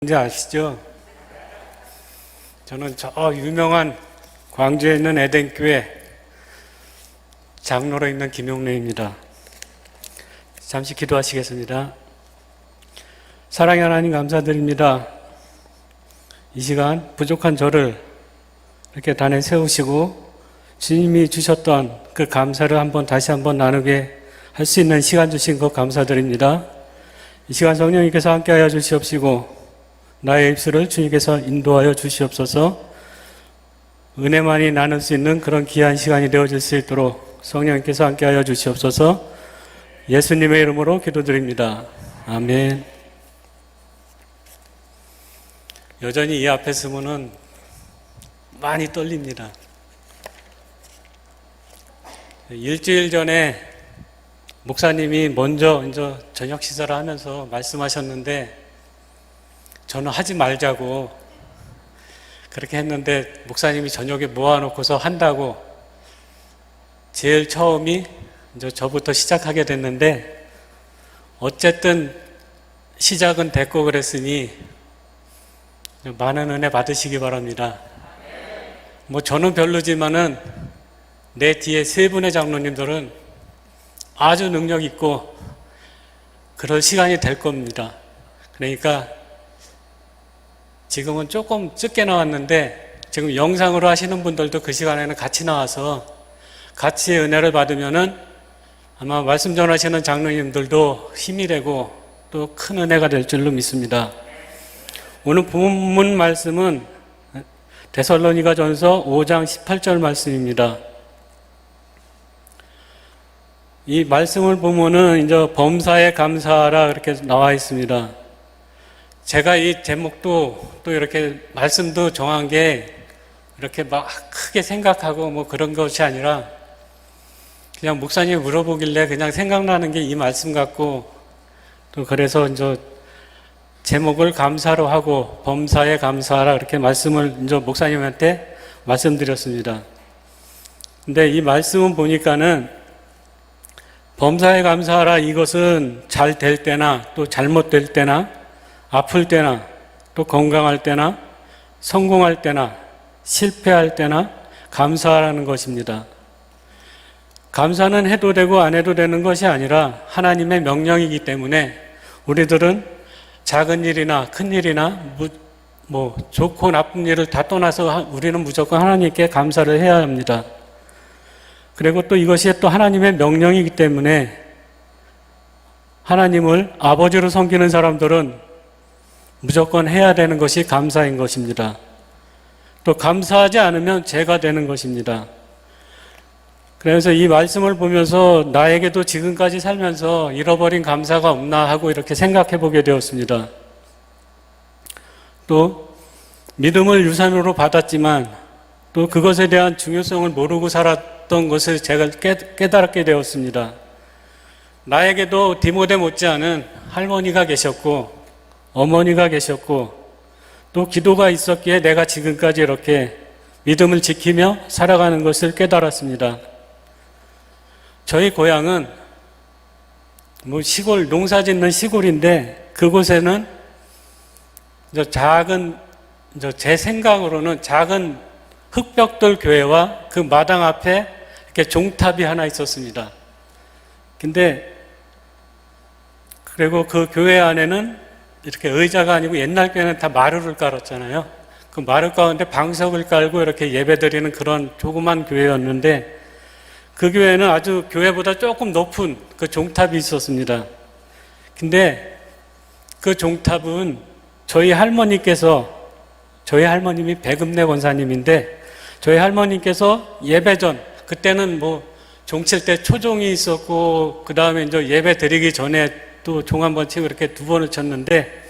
뭔지 아시죠? 저는 저 유명한 광주에 있는 에덴교회 장로로 있는 김용래입니다. 잠시 기도하시겠습니다. 사랑의 하나님 감사드립니다. 이 시간 부족한 저를 이렇게 단에 세우시고 주님이 주셨던 그 감사를 다시 한번 나누게 할 수 있는 시간 주신 것 감사드립니다. 이 시간 성령님께서 함께하여 주시옵시고 나의 입술을 주님께서 인도하여 주시옵소서. 은혜만이 나눌 수 있는 그런 귀한 시간이 되어질 수 있도록 성령님께서 함께하여 주시옵소서. 예수님의 이름으로 기도드립니다. 아멘. 여전히 이 앞에 서면은 많이 떨립니다. 일주일 전에 목사님이 먼저 저녁 시사를 하면서 말씀하셨는데 저는 하지 말자고 그렇게 했는데 목사님이 저녁에 모아놓고서 한다고 제일 처음이 저부터 시작하게 됐는데 어쨌든 시작은 됐고 그랬으니 많은 은혜 받으시기 바랍니다. 저는 별로지만은 내 뒤에 세 분의 장로님들은 아주 능력 있고 그럴 시간이 될 겁니다. 그러니까 지금은 조금 적게 나왔는데 지금 영상으로 하시는 분들도 그 시간에는 같이 나와서 같이 은혜를 받으면은 아마 말씀 전하시는 장로님들도 힘이 되고 또 큰 은혜가 될 줄로 믿습니다. 오늘 본문 말씀은 데살로니가전서 5장 18절 말씀입니다. 이 말씀을 보면은 범사에 감사하라 이렇게 나와 있습니다. 제가 이 제목도 또 이렇게 말씀도 정한 게 이렇게 막 크게 생각하고 그런 것이 아니라 그냥 목사님이 물어보길래 그냥 생각나는 게 이 말씀 같고 또 그래서 제목을 감사로 하고 범사에 감사하라 이렇게 말씀을 목사님한테 말씀드렸습니다. 근데 이 말씀은 보니까는 범사에 감사하라 이것은 잘 될 때나 또 잘못될 때나 아플 때나 또 건강할 때나 성공할 때나 실패할 때나 감사하라는 것입니다. 감사는 해도 되고 안 해도 되는 것이 아니라 하나님의 명령이기 때문에 우리들은 작은 일이나 큰 일이나 좋고 나쁜 일을 다 떠나서 우리는 무조건 하나님께 감사를 해야 합니다. 그리고 또 이것이 또 하나님의 명령이기 때문에 하나님을 아버지로 섬기는 사람들은 무조건 해야 되는 것이 감사인 것입니다. 또 감사하지 않으면 죄가 되는 것입니다. 그래서 이 말씀을 보면서 나에게도 지금까지 살면서 잃어버린 감사가 없나 하고 이렇게 생각해 보게 되었습니다. 또 믿음을 유산으로 받았지만 또 그것에 대한 중요성을 모르고 살았던 것을 제가 깨달게 되었습니다. 나에게도 디모데 못지않은 할머니가 계셨고 어머니가 계셨고 또 기도가 있었기에 내가 지금까지 이렇게 믿음을 지키며 살아가는 것을 깨달았습니다. 저희 고향은 시골, 농사 짓는 시골인데 그곳에는 제 생각으로는 작은 흙벽돌 교회와 그 마당 앞에 이렇게 종탑이 하나 있었습니다. 그리고 그 교회 안에는 이렇게 의자가 아니고 옛날 교회는 다 마루를 깔았잖아요. 그 마루 가운데 방석을 깔고 이렇게 예배드리는 그런 조그만 교회였는데 그 교회는 아주 교회보다 조금 높은 그 종탑이 있었습니다. 근데 그 종탑은 저희 할머님이 백음내 권사님인데 저희 할머님께서 예배 전, 그때는 종칠 때 초종이 있었고 그 다음에 예배 드리기 전에 또 종 한 번 치고 이렇게 두 번을 쳤는데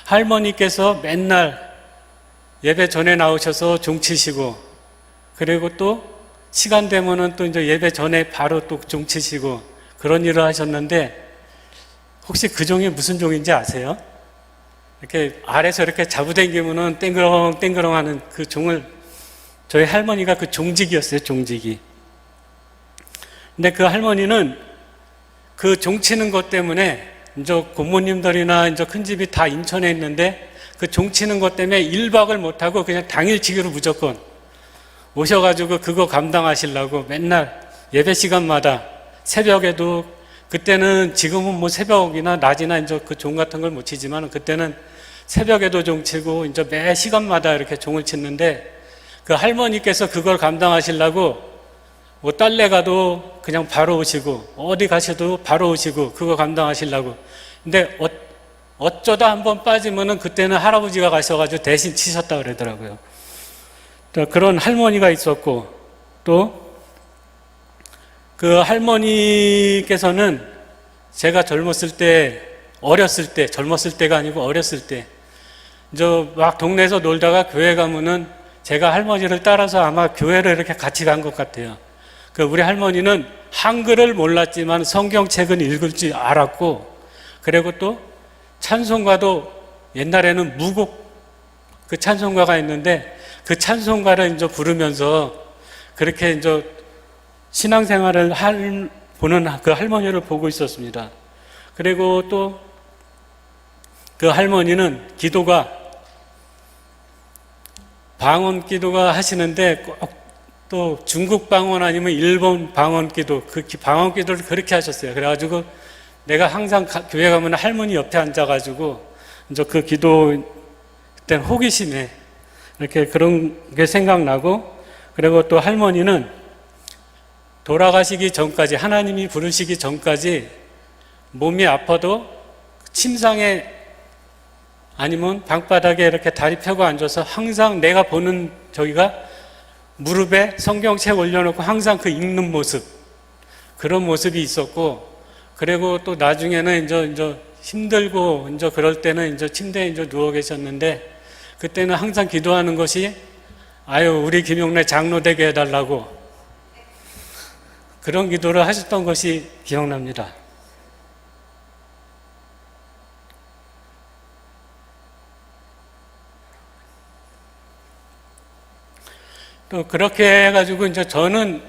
할머니께서 맨날 예배 전에 나오셔서 종 치시고 그리고 또 시간 되면은 또 예배 전에 바로 또 종 치시고 그런 일을 하셨는데 혹시 그 종이 무슨 종인지 아세요? 이렇게 아래서 이렇게 잡아당기면은 땡그렁 하는 그 종을 저희 할머니가 그 종직이었어요, 종직이. 근데 그 할머니는 그 종 치는 것 때문에 고모님들이나 큰 집이 다 인천에 있는데 그 종치는 것 때문에 1박을 못하고 그냥 당일치기로 무조건 오셔가지고 그거 감당하시려고 맨날 예배 시간마다 새벽에도, 그때는 지금은 뭐 새벽이나 낮이나 이제 그 종 같은 걸 못 치지만 그때는 새벽에도 종 치고 이제 매 시간마다 이렇게 종을 치는데, 그 할머니께서 그걸 감당하시려고 뭐 딸내 가도 그냥 바로 오시고 어디 가셔도 바로 오시고 그거 감당하시려고. 근데 어쩌다 한번 빠지면은 그때는 할아버지가 가셔가지고 대신 치셨다 그러더라고요. 또 그런 할머니가 있었고, 또 그 할머니께서는 제가 젊었을 때, 젊었을 때가 아니고 어렸을 때, 막 동네에서 놀다가 교회 가면은 제가 할머니를 따라서 아마 교회를 이렇게 같이 간 것 같아요. 그 우리 할머니는 한글을 몰랐지만 성경책은 읽을 줄 알았고, 그리고 또 찬송가도 옛날에는 무곡 그 찬송가가 있는데 그 찬송가를 이제 부르면서 그렇게 이제 신앙생활을 보는 그 할머니를 보고 있었습니다. 그리고 또 그 할머니는 기도가 방언 기도가 하시는데 꼭 또 중국 방언 아니면 일본 방언 기도, 그 방언 기도를 그렇게 하셨어요. 그래가지고 내가 항상 교회 가면 할머니 옆에 앉아가지고 이제 그 기도 그때는 호기심에 이렇게 그런 게 생각나고, 그리고 또 할머니는 돌아가시기 전까지, 하나님이 부르시기 전까지 몸이 아파도 침상에 아니면 방바닥에 이렇게 다리 펴고 앉아서 항상 내가 보는 저기가 무릎에 성경책 올려놓고 항상 그 읽는 모습, 그런 모습이 있었고, 그리고 또 나중에는 이제 힘들고 이제 그럴 때는 이제 침대에 이제 누워 계셨는데, 그때는 항상 기도하는 것이 아유 우리 김용래 장로 되게 해달라고, 그런 기도를 하셨던 것이 기억납니다. 또 그렇게 해가지고 이제 저는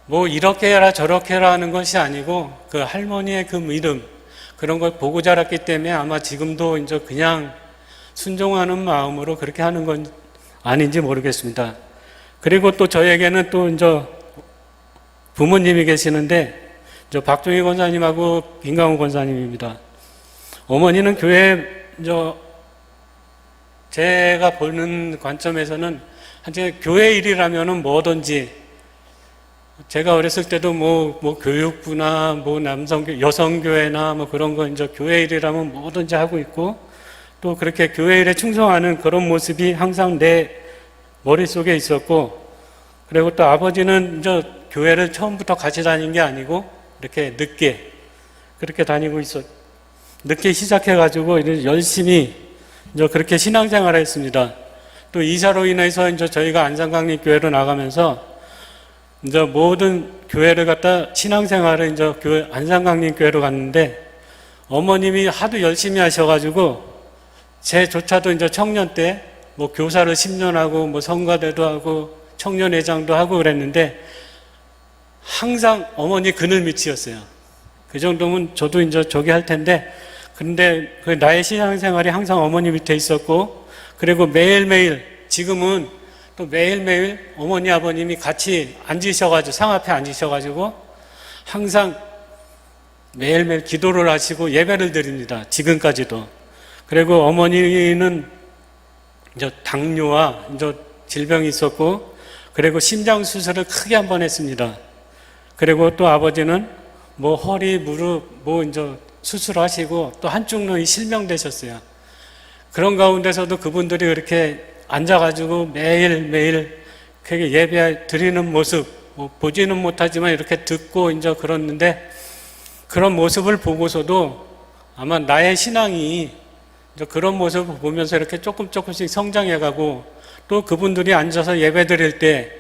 뭐 이렇게 해라 저렇게 해라 하는 것이 아니고 그 할머니의 그 믿음, 그런 걸 보고 자랐기 때문에 아마 지금도 이제 그냥 순종하는 마음으로 그렇게 하는 건 아닌지 모르겠습니다. 그리고 또 저에게는 또 이제 부모님이 계시는데, 저 박종희 권사님하고 김강호 권사님입니다. 어머니는 교회, 제가 보는 관점에서는 한때 교회 일이라면은 뭐든지, 제가 어렸을 때도 뭐 교육부나 뭐 여성교회나 뭐 그런 거 이제 교회 일이라면 뭐든지 하고 있고, 또 그렇게 교회 일에 충성하는 그런 모습이 항상 내 머릿속에 있었고, 그리고 또 아버지는 이제 교회를 처음부터 같이 다닌 게 아니고 이렇게 늦게 그렇게 다니고 늦게 시작해가지고 이제 열심히 이제 그렇게 신앙생활을 했습니다. 또 이사로 인해서 이제 저희가 안산강립교회로 나가면서 이제 모든 교회를 갖다 신앙생활을 이제 안산강립교회로 갔는데, 어머님이 하도 열심히 하셔가지고 제조차도 이제 청년 때 뭐 교사를 10년 하고 뭐 성가대도 하고 청년회장도 하고 그랬는데 항상 어머니 그늘 밑이었어요. 그 정도면 저도 이제 저기 할 텐데, 근데 그 나의 신앙생활이 항상 어머니 밑에 있었고, 그리고 매일매일, 지금은 또 매일매일 어머니 아버님이 같이 앉으셔가지고 상 앞에 앉으셔가지고 항상 매일매일 기도를 하시고 예배를 드립니다. 지금까지도. 그리고 어머니는 이제 당뇨와 이제 질병이 있었고, 그리고 심장 수술을 크게 한 번 했습니다. 그리고 또 아버지는 뭐 허리, 무릎 뭐 이제 수술하시고 또 한쪽 눈이 실명되셨어요. 그런 가운데서도 그분들이 그렇게 앉아가지고 매일매일 그렇게 예배 드리는 모습, 뭐 보지는 못하지만 이렇게 듣고 이제 그러는데, 그런 모습을 보고서도 아마 나의 신앙이 이제 그런 모습을 보면서 이렇게 조금씩 성장해가고, 또 그분들이 앉아서 예배 드릴 때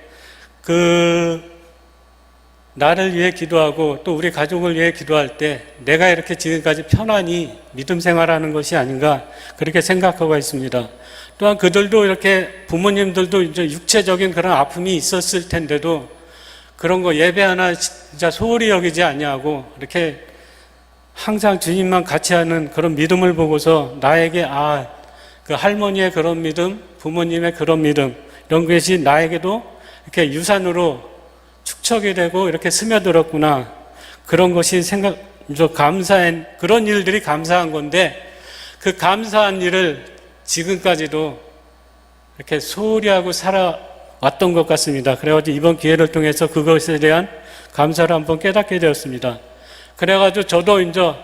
나를 위해 기도하고 또 우리 가족을 위해 기도할 때 내가 이렇게 지금까지 편안히 믿음 생활하는 것이 아닌가, 그렇게 생각하고 있습니다. 또한 그들도 이렇게 부모님들도 이제 육체적인 그런 아픔이 있었을 텐데도 그런 거 예배 하나 진짜 소홀히 여기지 아니하고 이렇게 항상 주님만 같이 하는 그런 믿음을 보고서 나에게 그 할머니의 그런 믿음, 부모님의 그런 믿음, 이런 것이 나에게도 이렇게 유산으로 축적이 되고 이렇게 스며들었구나. 그런 것이 감사한, 그런 일들이 감사한 건데, 그 감사한 일을 지금까지도 이렇게 소홀히 하고 살아왔던 것 같습니다. 그래가지고 이번 기회를 통해서 그것에 대한 감사를 한번 깨닫게 되었습니다. 그래가지고 저도 이제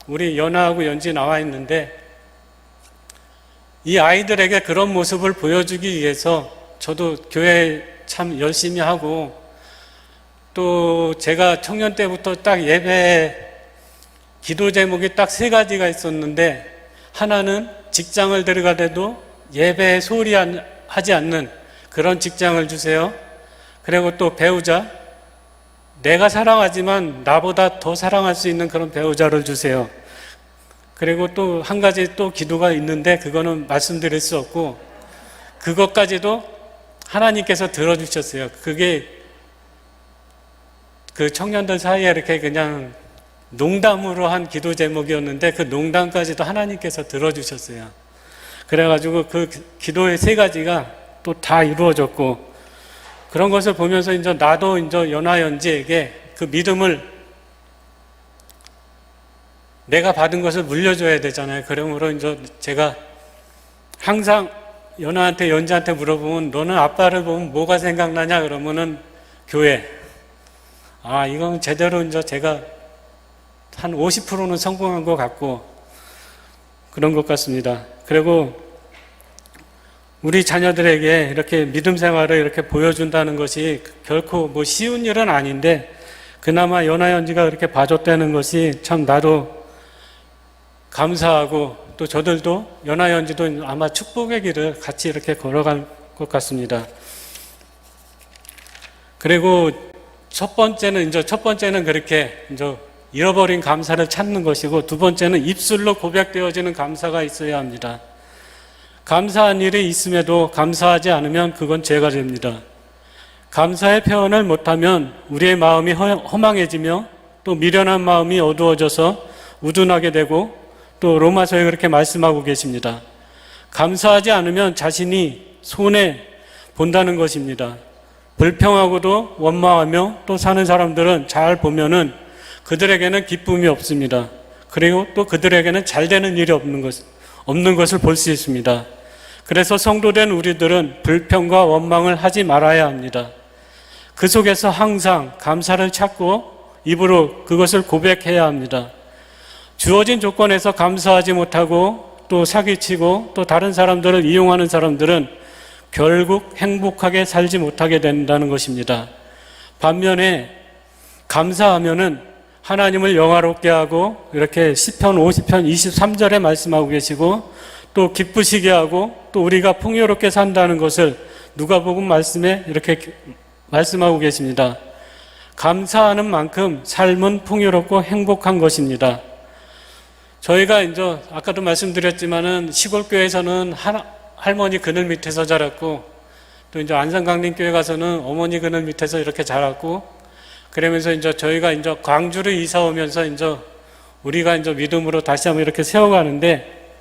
우리 연아하고 연지 나와 있는데, 이 아이들에게 그런 모습을 보여주기 위해서 저도 교회 참 열심히 하고, 또 제가 청년 때부터 딱 예배 기도 제목이 딱 3가지가 있었는데, 하나는 직장을 들어가도 예배에 소홀히 하지 않는 그런 직장을 주세요. 그리고 또 배우자, 내가 사랑하지만 나보다 더 사랑할 수 있는 그런 배우자를 주세요. 그리고 또 한 가지 또 기도가 있는데, 그거는 말씀드릴 수 없고, 그것까지도 하나님께서 들어주셨어요. 그게 그 청년들 사이에 이렇게 그냥 농담으로 한 기도 제목이었는데, 그 농담까지도 하나님께서 들어주셨어요. 그래가지고 그 기도의 3가지가 또 다 이루어졌고, 그런 것을 보면서 이제 나도 이제 연화연지에게 그 믿음을 내가 받은 것을 물려줘야 되잖아요. 그러므로 이제 제가 항상 연아한테, 연지한테 물어보면, 너는 아빠를 보면 뭐가 생각나냐? 그러면은 교회. 아, 이건 제대로 이제 제가 한 50%는 성공한 것 같고, 그런 것 같습니다. 그리고 우리 자녀들에게 이렇게 믿음 생활을 이렇게 보여준다는 것이 결코 뭐 쉬운 일은 아닌데, 그나마 연아연지가 그렇게 봐줬다는 것이 참 나도 감사하고, 또 저들도 연아연지도 아마 축복의 길을 같이 이렇게 걸어갈 것 같습니다. 그리고 첫 번째는 그렇게 이제 잃어버린 감사를 찾는 것이고, 2번째는 입술로 고백되어지는 감사가 있어야 합니다. 감사한 일이 있음에도 감사하지 않으면 그건 죄가 됩니다. 감사의 표현을 못하면 우리의 마음이 허망해지며, 또 미련한 마음이 어두워져서 우둔하게 되고, 또 로마서에 그렇게 말씀하고 계십니다. 감사하지 않으면 자신이 손해 본다는 것입니다. 불평하고도 원망하며 또 사는 사람들은 잘 보면은 그들에게는 기쁨이 없습니다. 그리고 또 그들에게는 잘 되는 일이 없는 것을 볼 수 있습니다. 그래서 성도된 우리들은 불평과 원망을 하지 말아야 합니다. 그 속에서 항상 감사를 찾고 입으로 그것을 고백해야 합니다. 주어진 조건에서 감사하지 못하고 또 사기치고 또 다른 사람들을 이용하는 사람들은 결국 행복하게 살지 못하게 된다는 것입니다. 반면에 감사하면은 하나님을 영화롭게 하고, 이렇게 시편 50편 23절에 말씀하고 계시고, 또 기쁘시게 하고, 또 우리가 풍요롭게 산다는 것을 누가복음 말씀에 이렇게 말씀하고 계십니다. 감사하는 만큼 삶은 풍요롭고 행복한 것입니다. 저희가 이제 아까도 말씀드렸지만은 시골교회에서는 할머니 그늘 밑에서 자랐고, 또 이제 안산강림교회 가서는 어머니 그늘 밑에서 이렇게 자랐고, 그러면서 이제 저희가 이제 광주를 이사 오면서 이제 우리가 이제 믿음으로 다시 한번 이렇게 세워가는데,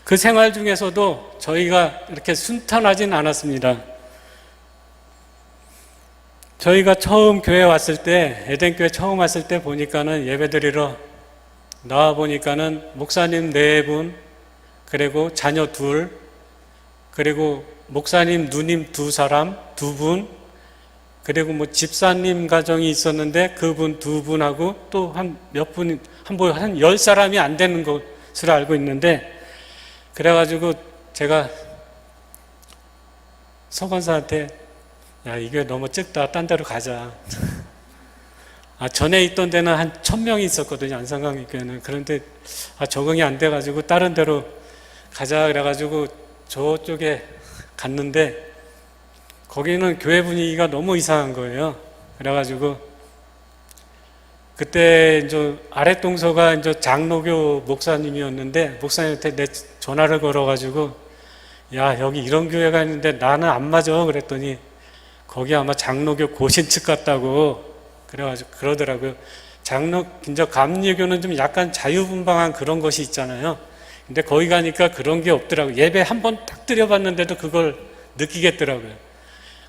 그 생활 중에서도 저희가 이렇게 순탄하진 않았습니다. 저희가 처음 교회 왔을 때, 에덴교회 처음 왔을 때 보니까는 예배드리러 나와 보니까는 목사님 4분, 그리고 자녀 2, 그리고 목사님 누님 2사람, 2분, 그리고 뭐 집사님 가정이 있었는데 그분 2분하고 또 한 몇 분, 한 10사람이 안 되는 것으로 알고 있는데, 그래가지고 제가 서관사한테, 야, 이게 너무 적다. 딴 데로 가자. 전에 있던 데는 한 1000명이 있었거든요, 안산강림교회는. 그런데 적응이 안 돼가지고 다른 데로 가자 그래가지고 저쪽에 갔는데, 거기는 교회 분위기가 너무 이상한 거예요. 그래가지고 그때 이제 아랫동서가 이제 장로교 목사님이었는데, 목사님한테 내 전화를 걸어가지고, 야, 여기 이런 교회가 있는데 나는 안 맞아. 그랬더니 거기 아마 장로교 고신측 같다고 그래가지고 그러더라고요. 이제 감리교는 좀 약간 자유분방한 그런 것이 있잖아요. 근데 거기 가니까 그런 게 없더라고요. 예배 한 번 딱 드려봤는데도 그걸 느끼겠더라고요.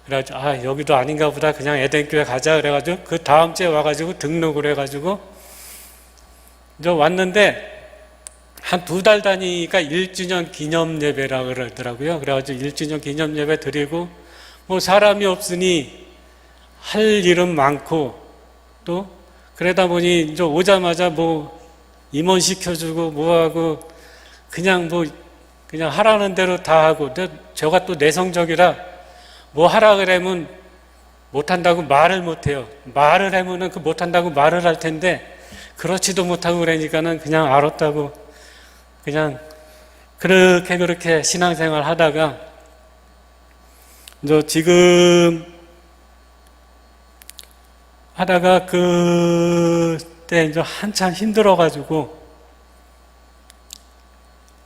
그래가지고 아 여기도 아닌가 보다 그냥 에덴교회 가자 그래가지고 그 다음 주에 와가지고 등록을 해가지고 이제 왔는데 한 2달 다니니까 1주년 기념 예배라 그러더라고요. 그래가지고 1주년 기념 예배 드리고 뭐 사람이 없으니 할 일은 많고 또 그러다 보니 이제 오자마자 뭐 임원 시켜주고 뭐하고 그냥 그냥 하라는 대로 다 하고 제가 또 내성적이라 뭐 하라 그러면 못한다고 말을 못해요. 말을 하면은 그 못한다고 말을 할 텐데 그렇지도 못하고 그러니까는 그냥 알았다고 그냥 그렇게 신앙생활 하다가 이제 지금 하다가 그때 이제 한참 힘들어가지고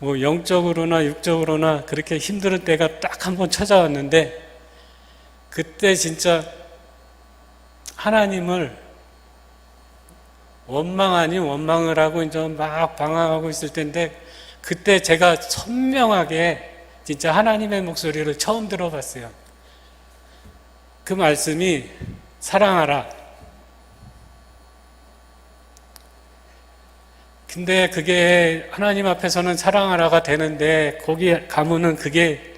뭐 영적으로나 육적으로나 그렇게 힘든 때가 딱 한 번 찾아왔는데 그때 진짜 하나님을 원망 아닌 원망을 하고 이제 막 방황하고 있을 텐데 그때 제가 선명하게 진짜 하나님의 목소리를 처음 들어봤어요. 그 말씀이 사랑하라. 근데 그게 하나님 앞에서는 사랑하라가 되는데 거기 가면은 그게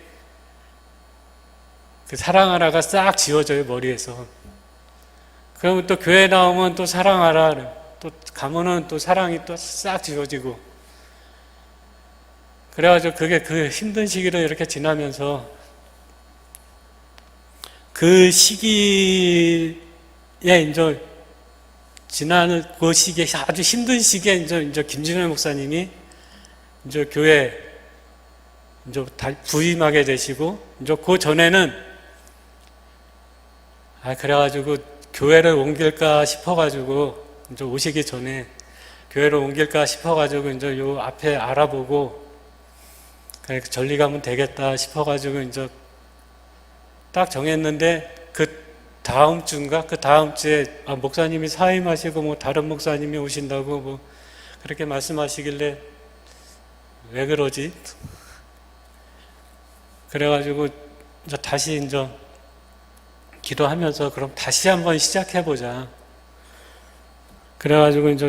그 사랑하라가 싹 지워져요 머리에서. 그러면 또 교회 나오면 또 사랑하라 또 가면은 또 사랑이 또 싹 지워지고 그래가지고 그게 그 힘든 시기를 이렇게 지나면서 그 시기에 이제 지나는 그 시기에 아주 힘든 시기에 이제 김진회 목사님이 이제 교회 이제 부임하게 되시고 이제 그 전에는 그래가지고 교회를 옮길까 싶어가지고 이제 오시기 전에 교회를 옮길까 싶어가지고 이제 요 앞에 알아보고 전리 가면 되겠다 싶어가지고 이제 딱 정했는데 그 다음 주인가 그 다음 주에 목사님이 사임하시고 뭐 다른 목사님이 오신다고 뭐 그렇게 말씀하시길래 왜 그러지? 그래가지고 이제 다시 이제 기도하면서 그럼 다시 한번 시작해보자. 그래가지고 이제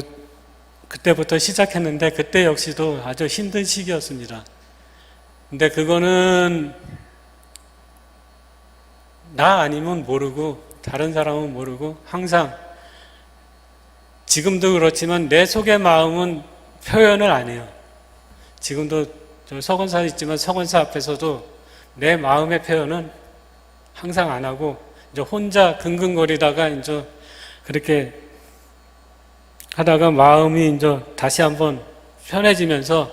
그때부터 시작했는데 그때 역시도 아주 힘든 시기였습니다. 근데 그거는 나 아니면 모르고 다른 사람은 모르고 항상 지금도 그렇지만 내 속의 마음은 표현을 안 해요. 지금도 저 서건사 있지만 서건사 앞에서도 내 마음의 표현은 항상 안 하고 이제 혼자 긍긍거리다가 이제 그렇게 하다가 마음이 이제 다시 한번 편해지면서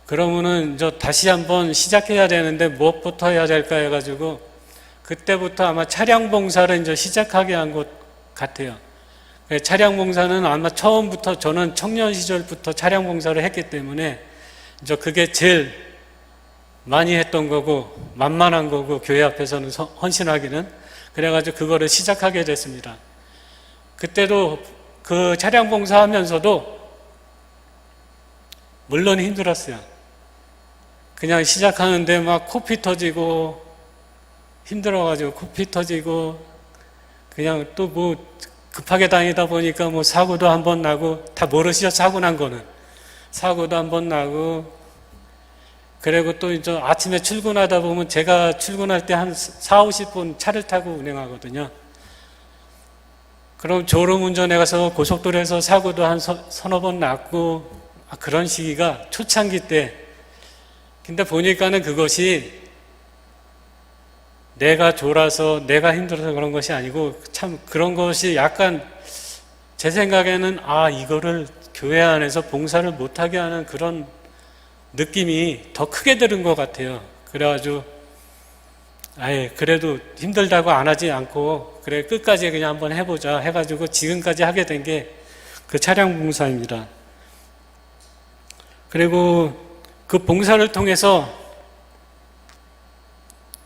그러면은 이제 다시 한번 시작해야 되는데 무엇부터 해야 될까 해가지고 그때부터 아마 차량 봉사를 이제 시작하게 한 것 같아요. 차량 봉사는 아마 처음부터 저는 청년 시절부터 차량 봉사를 했기 때문에 이제 그게 제일 많이 했던 거고 만만한 거고 교회 앞에서는 헌신하기는 그래가지고 그거를 시작하게 됐습니다. 그때도 그 차량 봉사하면서도 물론 힘들었어요. 그냥 시작하는데 막 코피 터지고 힘들어가지고 코피 터지고 그냥 또 뭐 급하게 다니다 보니까 뭐 사고도 한 번 나고 다 모르시죠? 사고 난 거는 사고도 한 번 나고 그리고 또 이제 아침에 출근하다 보면 제가 출근할 때 한 4, 50분 차를 타고 운행하거든요. 그럼 졸음 운전해 가서 고속도로에서 사고도 한 서너 번 났고 그런 시기가 초창기 때. 근데 보니까는 그것이 내가 졸아서 내가 힘들어서 그런 것이 아니고 참 그런 것이 약간 제 생각에는 이거를 교회 안에서 봉사를 못하게 하는 그런 느낌이 더 크게 들은 것 같아요. 그래가지고 그래도 힘들다고 안 하지 않고 그래 끝까지 그냥 한번 해보자 해가지고 지금까지 하게 된 게 그 차량 봉사입니다. 그리고 그 봉사를 통해서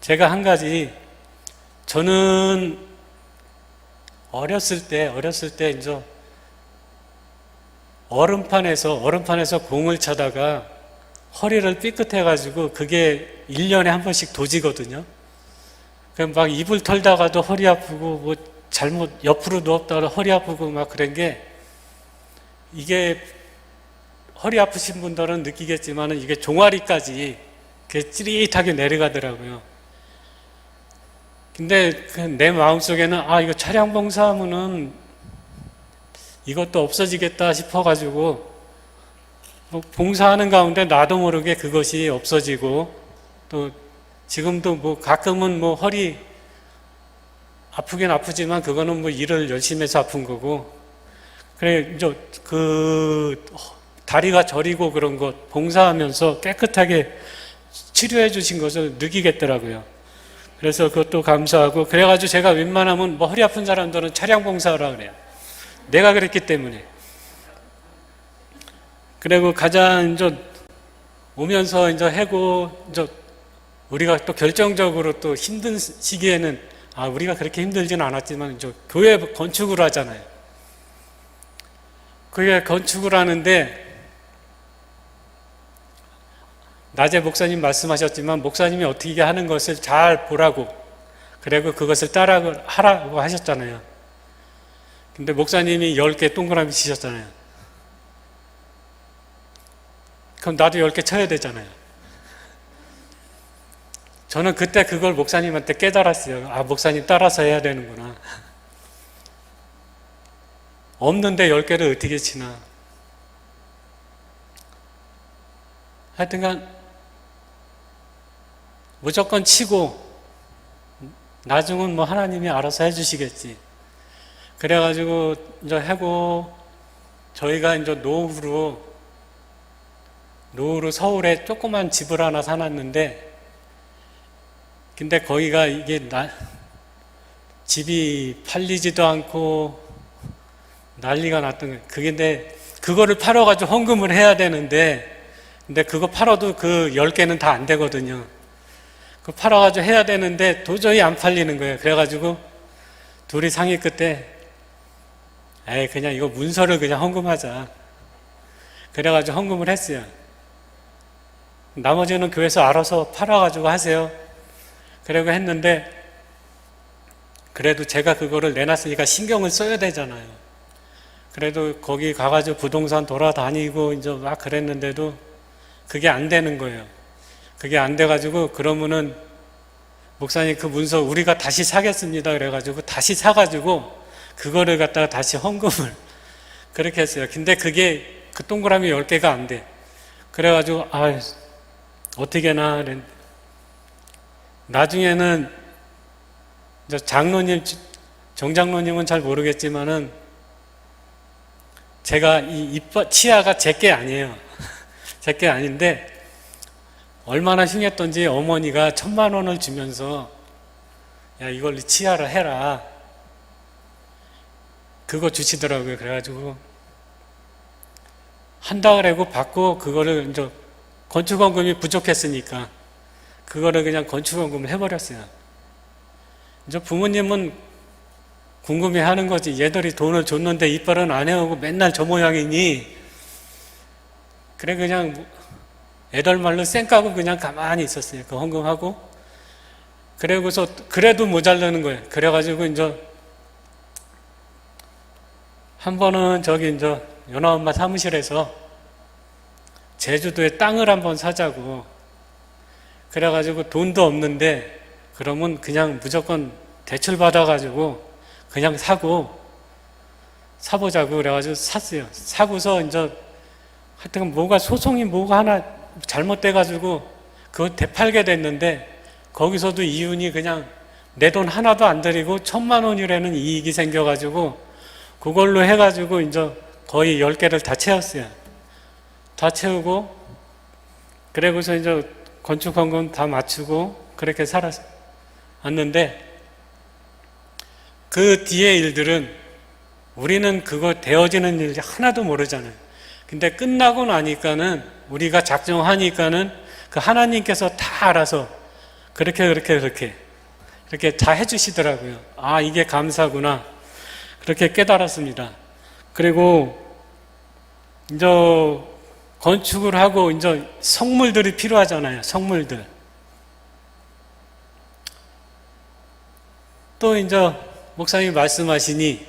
제가 한 가지 저는 어렸을 때 이제 얼음판에서 공을 차다가 허리를 삐끗해가지고 그게 1년에 한 번씩 도지거든요. 그럼 막 이불 털다가도 허리 아프고 뭐 잘못 옆으로 누웠다가 허리 아프고 막 그런 게 이게 허리 아프신 분들은 느끼겠지만은 이게 종아리까지 이렇게 찌릿하게 내려가더라고요. 근데 내 마음속에는 아 이거 차량 봉사하면은 이것도 없어지겠다 싶어가지고 뭐 봉사하는 가운데 나도 모르게 그것이 없어지고 또 지금도 뭐 가끔은 뭐 허리 아프긴 아프지만 그거는 뭐 일을 열심히 해서 아픈 거고 그래 이제 그 다리가 저리고 그런 것 봉사하면서 깨끗하게 치료해 주신 것을 느끼겠더라고요. 그래서 그것도 감사하고 그래가지고 제가 웬만하면 뭐 허리 아픈 사람들은 차량 봉사하라 그래요. 내가 그랬기 때문에. 그리고 가장 이제 오면서 이제 해고 이제 우리가 또 결정적으로 또 힘든 시기에는 아 우리가 그렇게 힘들지는 않았지만 이제 교회 건축을 하잖아요. 그게 건축을 하는데 낮에 목사님 말씀하셨지만 목사님이 어떻게 하는 것을 잘 보라고 그리고 그것을 따라하라고 하셨잖아요. 근데 목사님이 10개 동그라미 치셨잖아요. 그럼 나도 10개 쳐야 되잖아요. 저는 그때 그걸 목사님한테 깨달았어요. 아, 목사님 따라서 해야 되는구나. 없는데 10개를 어떻게 치나. 하여튼간 무조건 치고 나중은 뭐 하나님이 알아서 해주시겠지. 그래가지고 이제 하고 저희가 이제 노후로 서울에 조그만 집을 하나 사놨는데 근데 거기가 이게 집이 팔리지도 않고 난리가 났던 거예요. 근데 그거를 팔아가지고 헌금을 해야 되는데 근데 그거 팔아도 그 10개는 다 안 되거든요. 그 팔아가지고 해야 되는데 도저히 안 팔리는 거예요. 그래가지고 둘이 상의 끝에 에이 그냥 이거 문서를 그냥 헌금하자. 그래가지고 헌금을 했어요. 나머지는 교회에서 알아서 팔아가지고 하세요. 그러고 했는데 그래도 제가 그거를 내놨으니까 신경을 써야 되잖아요. 그래도 거기 가가지고 부동산 돌아다니고 이제 막 그랬는데도 그게 안 되는 거예요. 그게 안 돼가지고 그러면은 목사님 그 문서 우리가 다시 사겠습니다. 그래가지고 다시 사가지고 그거를 갖다가 다시 헌금을 그렇게 했어요. 근데 그게 그 동그라미 10개가 안 돼. 그래가지고 아 어떻게나 나중에는 장로님 정장로님은 잘 모르겠지만은 제가 이 치아가 제게 아니에요. 제게 아닌데 얼마나 흉했던지 어머니가 1,000만 원을 주면서 야 이걸 치아를 해라 그거 주시더라고요. 그래가지고 한다 그러고 받고 그거를 이제 건축원금이 부족했으니까 그거를 그냥 건축원금을 해버렸어요. 이제 부모님은 궁금해하는 거지. 얘들이 돈을 줬는데 이빨은 안 해오고 맨날 저 모양이니 그래 그냥 애들 말로 쌩까고 그냥 가만히 있었어요. 그 헌금하고 그러고서 그래도 모자르는 거예요. 그래가지고 이제 한 번은 저기 이제 연아 엄마 사무실에서 제주도에 땅을 한번 사자고 그래가지고 돈도 없는데 그러면 그냥 무조건 대출 받아가지고 그냥 사보자고 그래가지고 샀어요. 사고서 이제 하여튼 뭐가 소송이 뭐가 하나 잘못돼가지고 그거 되팔게 됐는데 거기서도 이윤이 그냥 내 돈 하나도 안 들이고 1,000만 원이라는 이익이 생겨가지고 그걸로 해가지고 이제 거의 10개를 다 채웠어요. 다 채우고 그러고서 이제 건축헌금 다 맞추고 그렇게 살았는데 그 뒤의 일들은 우리는 그거 되어지는 일 하나도 모르잖아요. 근데 끝나고 나니까는 우리가 작정하니까는 그 하나님께서 다 알아서 그렇게 다 해주시더라고요. 아 이게 감사구나 그렇게 깨달았습니다. 그리고 이제 건축을 하고 이제 성물들이 필요하잖아요. 성물들. 또 이제 목사님이 말씀하시니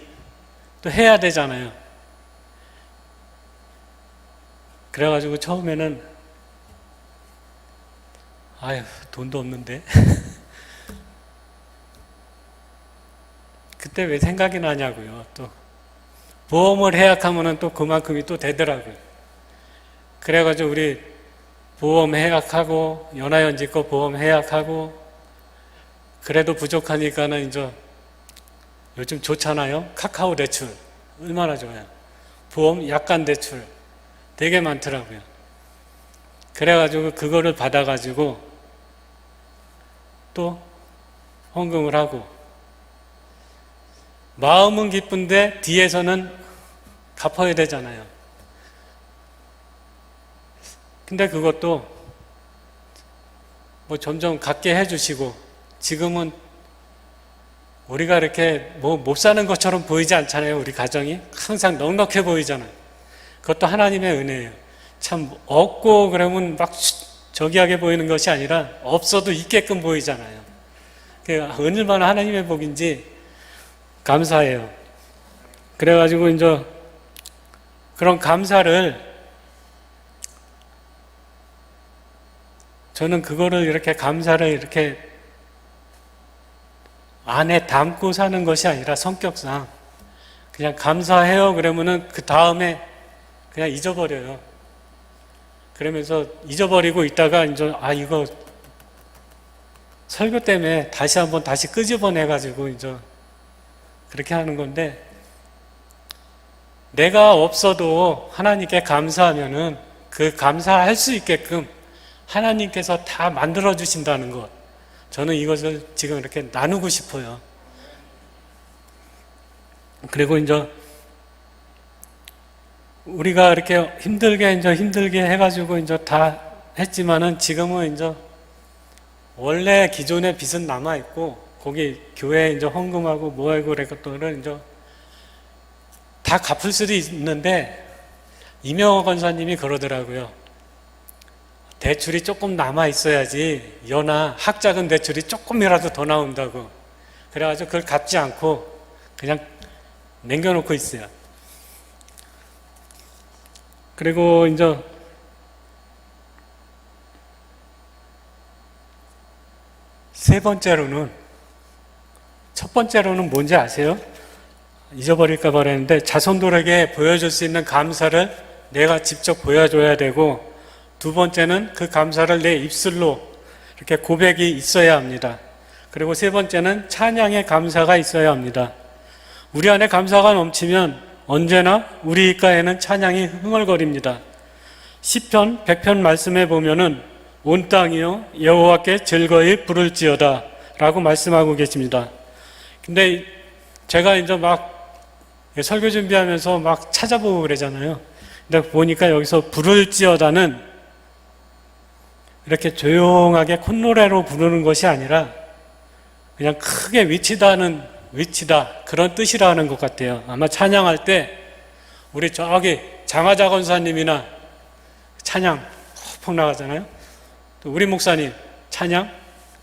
또 해야 되잖아요. 그래가지고 처음에는 아유 돈도 없는데 그때 왜 생각이 나냐고요. 또 보험을 해약하면은 또 그만큼이 또 되더라고요. 그래가지고 우리 보험 해약하고 연하연지 거 보험 해약하고 그래도 부족하니까는 이제 요즘 좋잖아요. 카카오 대출 얼마나 좋아요. 보험 약관 대출 되게 많더라고요. 그래가지고 그거를 받아가지고 또 헌금을 하고 마음은 기쁜데 뒤에서는 갚아야 되잖아요. 근데 그것도 뭐 점점 갖게 해주시고 지금은 우리가 이렇게 뭐 못 사는 것처럼 보이지 않잖아요. 우리 가정이 항상 넉넉해 보이잖아요. 그것도 하나님의 은혜예요. 참 없고 그러면 막 저기하게 보이는 것이 아니라 없어도 있게끔 보이잖아요. 얼마나 하나님의 복인지 감사해요. 그래가지고 이제 그런 감사를 저는 그거를 이렇게 감사를 이렇게 안에 담고 사는 것이 아니라 성격상 그냥 감사해요 그러면은 그 다음에 그냥 잊어버려요. 그러면서 잊어버리고 있다가 이제 이거 설교 때문에 다시 한번 다시 끄집어내가지고 이제 그렇게 하는 건데 내가 없어도 하나님께 감사하면은 그 감사할 수 있게끔 하나님께서 다 만들어 주신다는 것. 저는 이것을 지금 이렇게 나누고 싶어요. 그리고 이제 우리가 이렇게 힘들게 해가지고 이제 다 했지만은 지금은 이제 원래 기존의 빚은 남아 있고 거기 교회에 이제 헌금하고 뭐하고 그랬더니 이제 다 갚을 수도 있는데 이명호 권사님이 그러더라고요. 대출이 조금 남아 있어야지 연하 학자금 대출이 조금이라도 더 나온다고. 그래가지고 그걸 갚지 않고 그냥 남겨놓고 있어요. 그리고 이제 첫 번째로는 뭔지 아세요? 잊어버릴까 봐 그랬는데 자손들에게 보여줄 수 있는 감사를 내가 직접 보여줘야 되고 두 번째는 그 감사를 내 입술로 이렇게 고백이 있어야 합니다. 그리고 세 번째는 찬양의 감사가 있어야 합니다. 우리 안에 감사가 넘치면 언제나 우리 입가에는 찬양이 흥얼거립니다. 시편 100편 말씀에 보면은 온 땅이여 여호와께 즐거이 부를지어다 라고 말씀하고 계십니다. 근데 제가 이제 막 설교 준비하면서 막 찾아보고 그러잖아요. 근데 보니까 여기서 부를지어다는 이렇게 조용하게 콧노래로 부르는 것이 아니라 그냥 크게 위치다 그런 뜻이라는 것 같아요. 아마 찬양할 때 우리 저기 장하자 권사님이나 찬양 퍽퍽 나가잖아요. 또 우리 목사님 찬양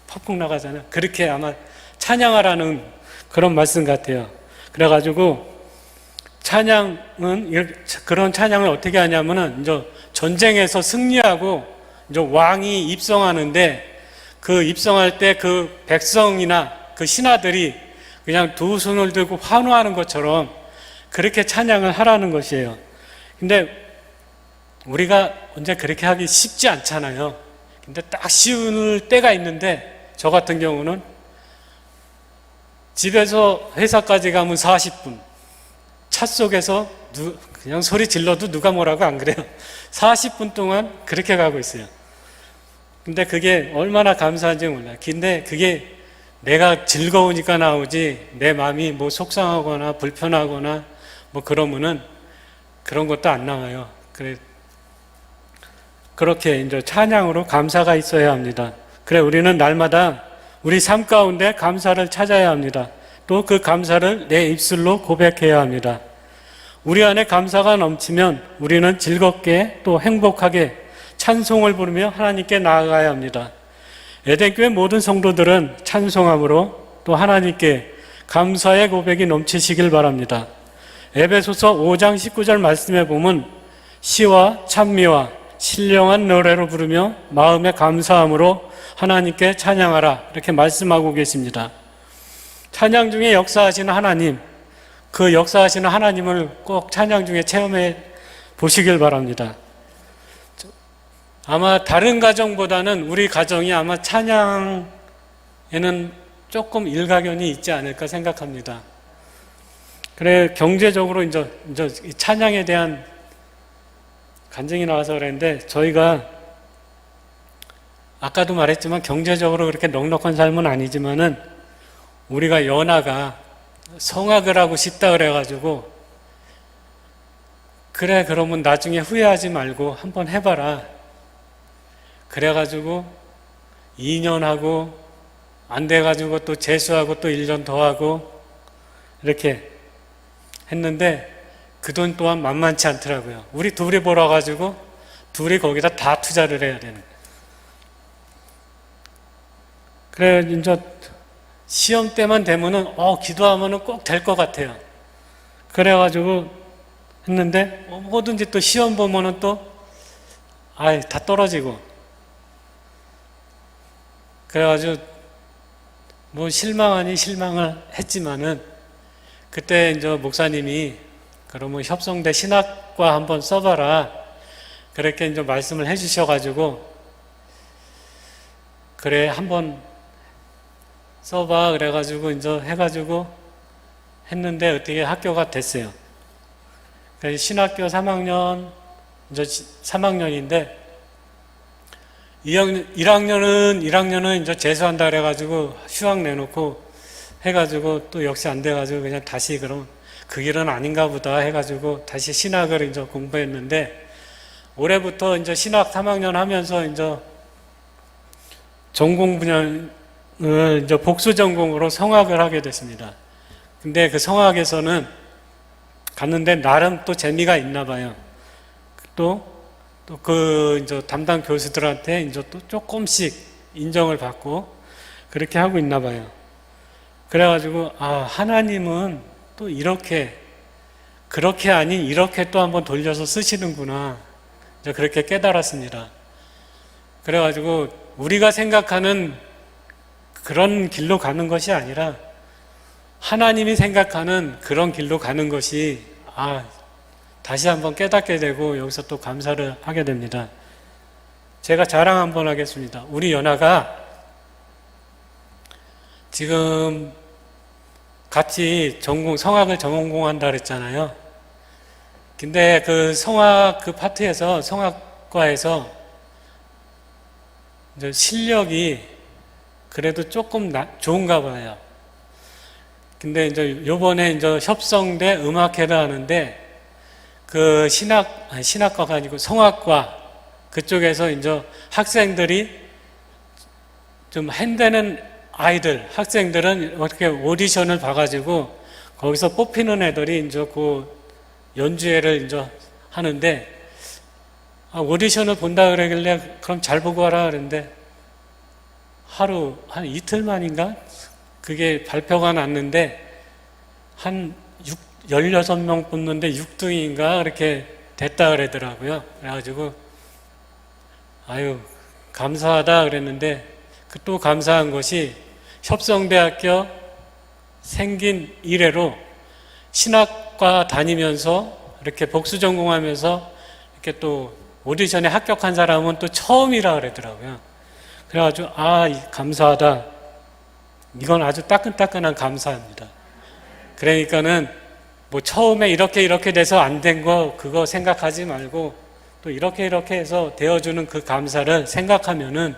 퍽퍽 나가잖아요. 그렇게 아마 찬양하라는 그런 말씀 같아요. 그래가지고 그런 찬양을 어떻게 하냐면은 이제 전쟁에서 승리하고 이제 왕이 입성하는데 그 입성할 때 그 백성이나 그 신하들이 그냥 두 손을 들고 환호하는 것처럼 그렇게 찬양을 하라는 것이에요. 근데 우리가 언제 그렇게 하기 쉽지 않잖아요. 근데 딱 쉬울 때가 있는데 저 같은 경우는 집에서 회사까지 가면 40분, 차 속에서 그냥 소리 질러도 누가 뭐라고 안 그래요. 40분 동안 그렇게 가고 있어요. 근데 그게 얼마나 감사한지 몰라요. 근데 그게 내가 즐거우니까 나오지 내 마음이 뭐 속상하거나 불편하거나 뭐 그러면은 그런 것도 안 나와요. 그렇게 이제 찬양으로 감사가 있어야 합니다. 그래 우리는 날마다 우리 삶 가운데 감사를 찾아야 합니다. 또 그 감사를 내 입술로 고백해야 합니다. 우리 안에 감사가 넘치면 우리는 즐겁게 또 행복하게 찬송을 부르며 하나님께 나아가야 합니다. 에덴교회 모든 성도들은 찬송함으로 또 하나님께 감사의 고백이 넘치시길 바랍니다. 에베소서 5장 19절 말씀에 보면 시와 찬미와 신령한 노래로 부르며 마음의 감사함으로 하나님께 찬양하라 이렇게 말씀하고 계십니다. 찬양 중에 역사하시는 하나님, 그 역사하시는 하나님을 꼭 찬양 중에 체험해 보시길 바랍니다. 아마 다른 가정보다는 우리 가정이 아마 찬양에는 조금 일가견이 있지 않을까 생각합니다. 그래, 경제적으로 이제 찬양에 대한 간증이 나와서 그랬는데, 저희가 아까도 말했지만 경제적으로 그렇게 넉넉한 삶은 아니지만은 우리가 연하가 성악을 하고 싶다 그래가지고, 그래, 그러면 나중에 후회하지 말고 한번 해봐라. 그래가지고 2년 하고 안 돼가지고 또 재수하고 또 1년 더 하고 이렇게 했는데 그 돈 또한 만만치 않더라고요. 우리 둘이 벌어가지고 둘이 거기다 다 투자를 해야 되는 거예요. 그래, 이제 시험 때만 되면은 기도하면은 꼭 될 것 같아요. 그래가지고 했는데 뭐든지 또 시험 보면은 또 다 떨어지고, 그래가지고 뭐 실망 아닌 실망을 했지만은 그때 이제 목사님이 그러면 협성대 신학과 한번 써봐라 그렇게 이제 말씀을 해주셔가지고, 그래 한번 써봐 그래가지고 이제 해가지고 했는데 어떻게 합격가 됐어요. 그래서 신학교 3학년 이제 3학년인데 1학년은 이제 재수한다 그래가지고 휴학 내놓고 해가지고 또 역시 안 돼가지고 그냥 다시 그럼 그 길은 아닌가 보다 해가지고 다시 신학을 이제 공부했는데, 올해부터 이제 신학 3학년 하면서 이제 전공 분야를 이제 복수 전공으로 성악을 하게 됐습니다. 근데 그 성악에서는 갔는데 나름 또 재미가 있나 봐요. 또 그 이제 담당 교수들한테 이제 또 조금씩 인정을 받고 그렇게 하고 있나 봐요. 그래가지고 하나님은 또 이렇게 그렇게 아닌 이렇게 또 한번 돌려서 쓰시는구나 이제 그렇게 깨달았습니다. 그래가지고 우리가 생각하는 그런 길로 가는 것이 아니라 하나님이 생각하는 그런 길로 가는 것이 다시 한번 깨닫게 되고 여기서 또 감사를 하게 됩니다. 제가 자랑 한번 하겠습니다. 우리 연아가 지금 같이 성악을 전공한다 그랬잖아요. 근데 그 성악 그 파트에서 성악과에서 이제 실력이 그래도 조금 좋은가 봐요. 근데 이제 요번에 이제 협성대 음악회를 하는데 그 신학과가 아니고 성악과 그쪽에서 이제 학생들이 좀 한되는 학생들은 어떻게 오디션을 봐가지고 거기서 뽑히는 애들이 이제 그 연주회를 이제 하는데 오디션을 본다 그러길래 그럼 잘 보고 와라 그랬는데 한 이틀 만인가? 그게 발표가 났는데 한 16명 뽑는데 6등인가 그렇게 됐다 그러더라고요. 그래가지고 감사하다 그랬는데 또 감사한 것이 협성대학교 생긴 이래로 신학과 다니면서 이렇게 복수 전공하면서 이렇게 또 오디션에 합격한 사람은 또 처음이라 그러더라고요. 그래가지고 감사하다. 이건 아주 따끈따끈한 감사합니다. 그러니까는 뭐 처음에 이렇게 돼서 안 된 거 그거 생각하지 말고 또 이렇게 해서 되어주는 그 감사를 생각하면은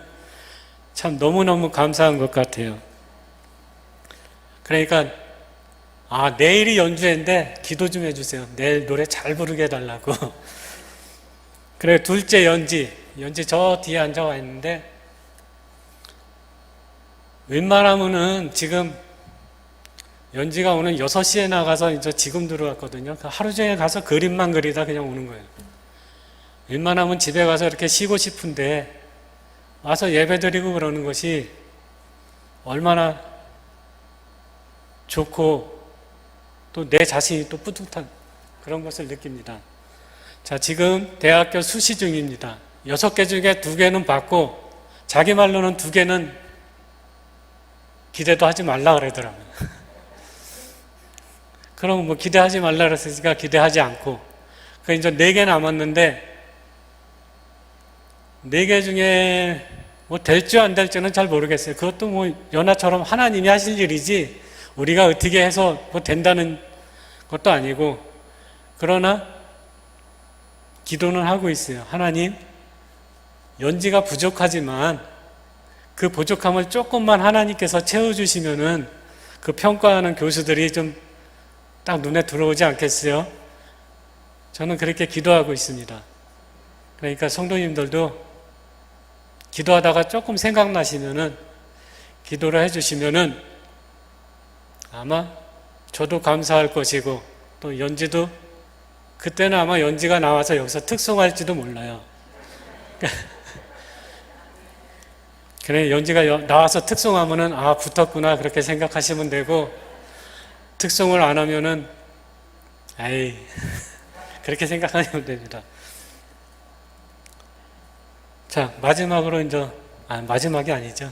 참 너무너무 감사한 것 같아요. 그러니까 내일이 연주회인데 기도 좀 해주세요. 내일 노래 잘 부르게 해달라고. 그래, 둘째 연지 저 뒤에 앉아와 있는데 웬만하면은 지금 연지가 오늘 6시에 나가서 이제 지금 들어왔거든요. 하루 종일 가서 그림만 그리다 그냥 오는 거예요. 웬만하면 집에 가서 이렇게 쉬고 싶은데 와서 예배 드리고 그러는 것이 얼마나 좋고 또 내 자신이 또 뿌듯한 그런 것을 느낍니다. 자, 지금 대학교 수시 중입니다. 6개 중에 2개는 받고 자기 말로는 2개는 기대도 하지 말라 그러더라고요. 그럼 뭐 기대하지 말라 그랬으니까 기대하지 않고 그 이제 4개 남았는데 4개 중에 뭐 될지 안 될지는 잘 모르겠어요. 그것도 뭐 연하처럼 하나님이 하실 일이지 우리가 어떻게 해서 뭐 된다는 것도 아니고 그러나 기도는 하고 있어요. 하나님, 연지가 부족하지만 그 부족함을 조금만 하나님께서 채워주시면은 그 평가하는 교수들이 좀 딱 눈에 들어오지 않겠어요? 저는 그렇게 기도하고 있습니다. 그러니까 성도님들도 기도하다가 조금 생각나시면은 기도를 해주시면은 아마 저도 감사할 것이고 또 연지도 그때는 아마 연지가 나와서 여기서 특송할지도 몰라요. 그래, 연지가 나와서 특송하면은 아, 붙었구나 그렇게 생각하시면 되고 특송을 안 하면은 아이 그렇게 생각하시면 됩니다. 자, 마지막으로 이제 마지막이 아니죠.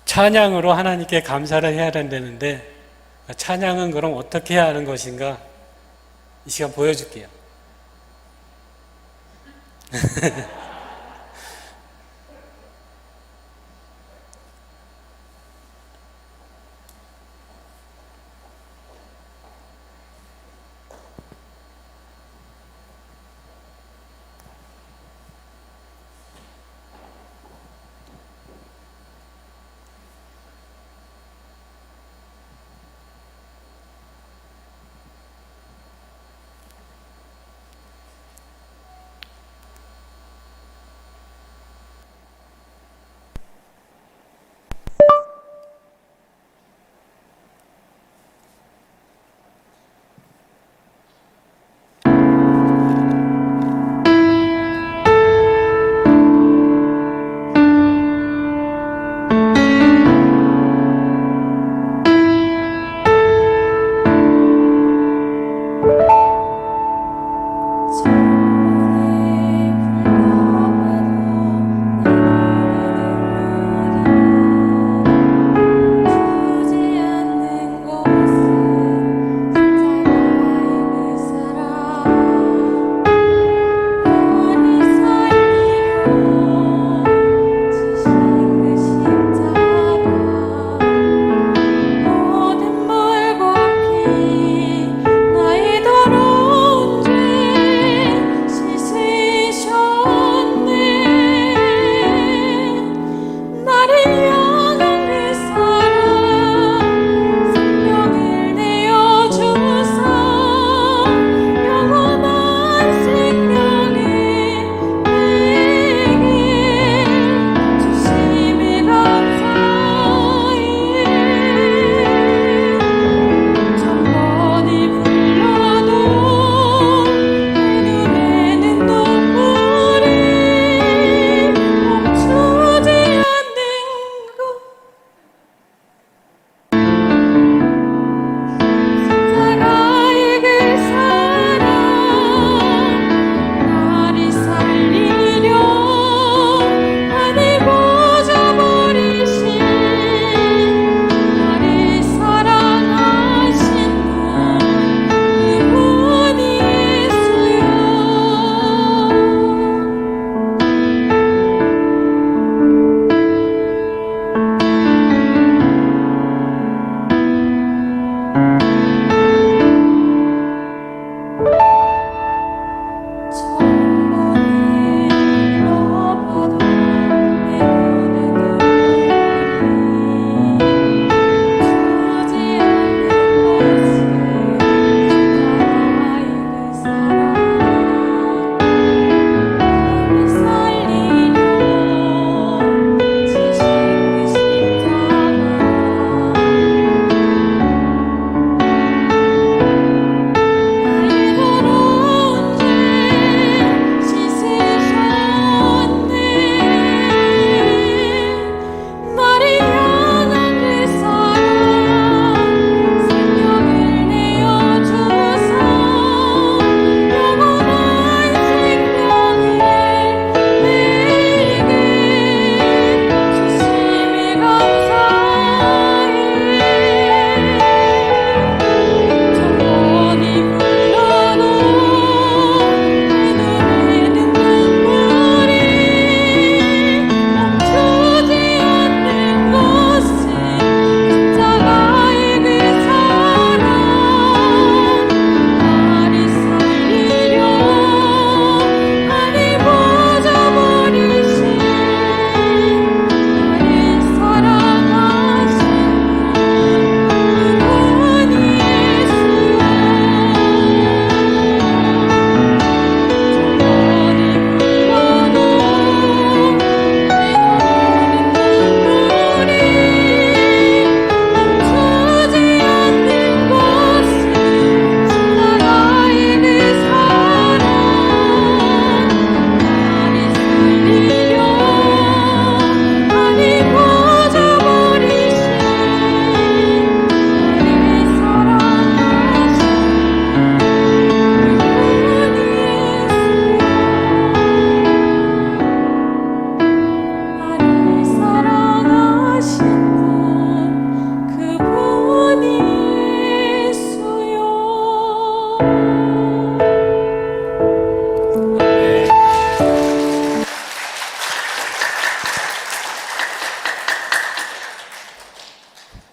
찬양으로 하나님께 감사를 해야 된다는데 찬양은 그럼 어떻게 해야 하는 것인가? 이 시간 보여줄게요.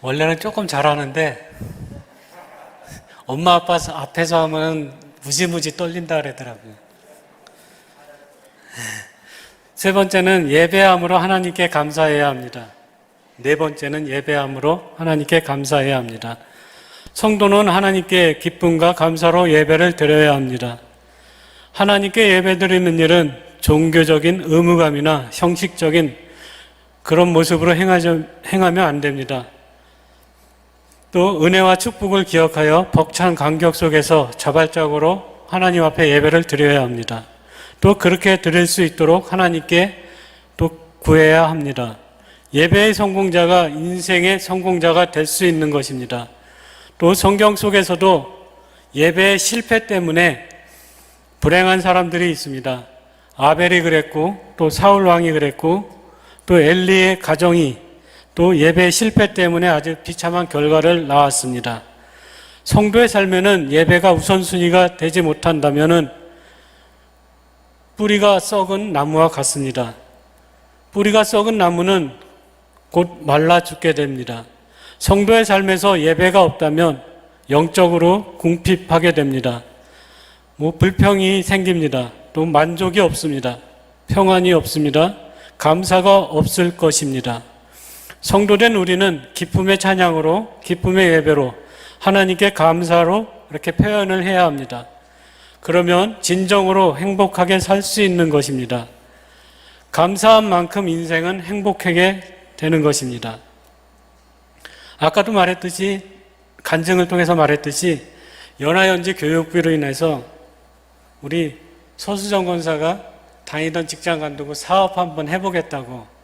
원래는 조금 잘하는데 엄마 아빠 앞에서 하면 무지무지 떨린다 그러더라고요. 세 번째는 예배함으로 하나님께 감사해야 합니다. 네 번째는 예배함으로 하나님께 감사해야 합니다. 성도는 하나님께 기쁨과 감사로 예배를 드려야 합니다. 하나님께 예배드리는 일은 종교적인 의무감이나 형식적인 그런 모습으로 행하면 안 됩니다. 또 은혜와 축복을 기억하여 벅찬 감격 속에서 자발적으로 하나님 앞에 예배를 드려야 합니다. 또 그렇게 드릴 수 있도록 하나님께 또 구해야 합니다. 예배의 성공자가 인생의 성공자가 될 수 있는 것입니다. 또 성경 속에서도 예배의 실패 때문에 불행한 사람들이 있습니다. 아벨이 그랬고 또 사울 왕이 그랬고 또 엘리의 가정이 또 예배 실패 때문에 아주 비참한 결과를 낳았습니다. 성도의 삶에는 예배가 우선순위가 되지 못한다면은 뿌리가 썩은 나무와 같습니다. 뿌리가 썩은 나무는 곧 말라 죽게 됩니다. 성도의 삶에서 예배가 없다면 영적으로 궁핍하게 됩니다. 불평이 생깁니다. 또 만족이 없습니다. 평안이 없습니다. 감사가 없을 것입니다. 성도된 우리는 기쁨의 찬양으로, 기쁨의 예배로, 하나님께 감사로 이렇게 표현을 해야 합니다. 그러면 진정으로 행복하게 살 수 있는 것입니다. 감사한 만큼 인생은 행복하게 되는 것입니다. 아까도 말했듯이, 간증을 통해서 말했듯이 연하연지 교육비로 인해서 우리 서수정 권사가 다니던 직장 관두고 사업 한번 해보겠다고